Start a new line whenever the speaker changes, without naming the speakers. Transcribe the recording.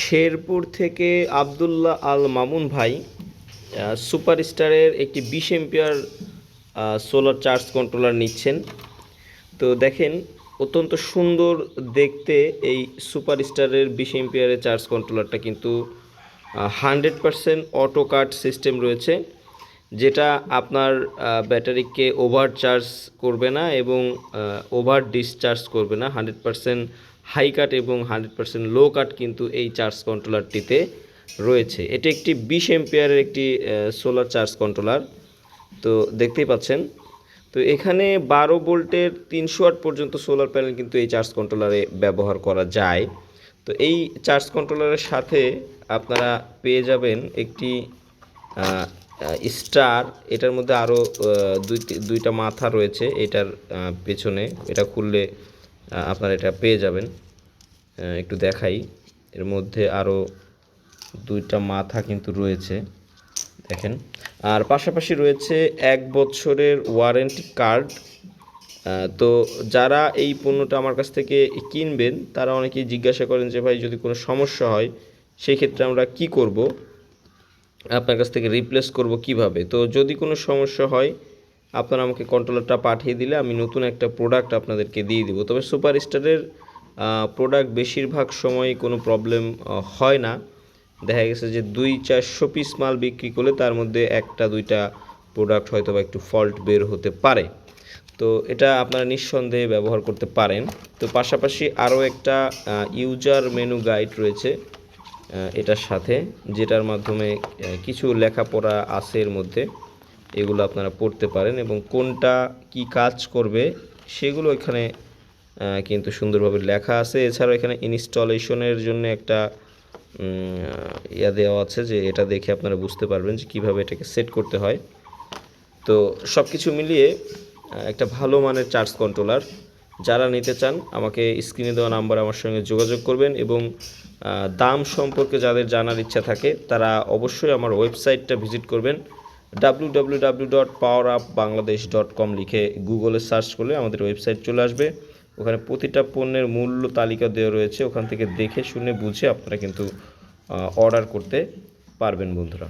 শেরপুর থেকে আবদুল্লাহ আল মামুন ভাই সুপারস্টারের একটি 20 এম্পিয়ার সোলার চার্জ কন্ট্রোলার নিচ্ছেন। তো দেখেন, অত্যন্ত সুন্দর দেখতে এই সুপারস্টারের 20 এম্পিয়ারের চার্জ কন্ট্রোলারটা কিন্তু 100% অটো কাট সিস্টেম রয়েছে, যেটা আপনার ব্যাটারিকে ওভার চার্জ করবে না এবং ওভার ডিসচার্জ করবে না। 100% হাই কাট এবং 100% লো কাট কিন্তু এই চার্জ কন্ট্রোলারটিতে রয়েছে। এটি একটি 20 এম্পিয়ারের একটি সোলার চার্জ কন্ট্রোলার। তো দেখতেই পাচ্ছেন, তো এখানে 12 ভোল্টের 300 ওয়াট পর্যন্ত সোলার প্যানেল কিন্তু এই চার্জ কন্ট্রোলারে ব্যবহার করা যায়। তো এই চার্জ কন্ট্রোলারের সাথে আপনারা পেয়ে যাবেন একটি স্টার। এটার মধ্যে আরও দুইটা মাথা রয়েছে এটার পেছনে। এটা খুললে আপনারা এটা পেয়ে যাবেন। একটু দেখাই, এর মধ্যে আরও দুইটা মাথা কিন্তু রয়েছে, দেখেন। আর পাশাপাশি রয়েছে 1 বছরের ওয়ারেন্টি কার্ড। তো যারা এই পণ্যটা আমার কাছ থেকে কিনবেন তারা অনেকেই জিজ্ঞাসা করেন যে ভাই, যদি কোনো সমস্যা হয় সেই ক্ষেত্রে আমরা কি করব, আপনার কাছ থেকে রিপ্লেস করব কিভাবে। তো যদি কোনো সমস্যা হয় আপনারা আমাকে কন্ট্রোলারটা পাঠিয়ে দিলে আমি নতুন একটা প্রোডাক্ট আপনাদেরকে দিয়ে দিব। তবে সুপারস্টারের প্রোডাক্ট বেশিরভাগ সময় কোনো প্রবলেম হয় না। দেখা গেছে যে 200-400 পিস মাল বিক্রি করলে তার মধ্যে 1-2টা প্রোডাক্ট হয়তো বা একটু ফল্ট বের হতে পারে। তো এটা আপনারা নিঃসন্দেহে ব্যবহার করতে পারেন। তো পাশাপাশি আরও একটা ইউজার মেনু গাইড রয়েছে এটার সাথে, যেটার মাধ্যমে কিছু লেখাপড়া আছে এর মধ্যে। এগুলো আপনারা পড়তে পারেন এবং কোনটা কি কাজ করবে সেগুলো এখানে কিন্তু সুন্দরভাবে লেখা আছে। এছাড়াও এখানে ইনস্টলেশনের জন্য একটা দেওয়া আছে, যে এটা দেখে আপনারা বুঝতে পারবেন যে কীভাবে এটাকে সেট করতে হয়। তো সব কিছু মিলিয়ে একটা ভালো মানের চার্জ কন্ট্রোলার। যারা নিতে চান আমাকে স্ক্রিনে দেওয়া নাম্বার আমার সঙ্গে যোগাযোগ করবেন এবং দাম সম্পর্কে যাদের জানার ইচ্ছা থাকে তারা অবশ্যই আমার ওয়েবসাইটটা ভিজিট করবেন। www.powerupbangladesh.com লিখে গুগলে সার্চ করলে আমাদের ওয়েবসাইট চলে আসবে। ওখানে প্রতিটা পণ্যের মূল্য তালিকা দেওয়া রয়েছে, ওখান থেকে দেখে শুনে বুঝে আপনারা কিন্তু অর্ডার করতে পারবেন বন্ধুরা।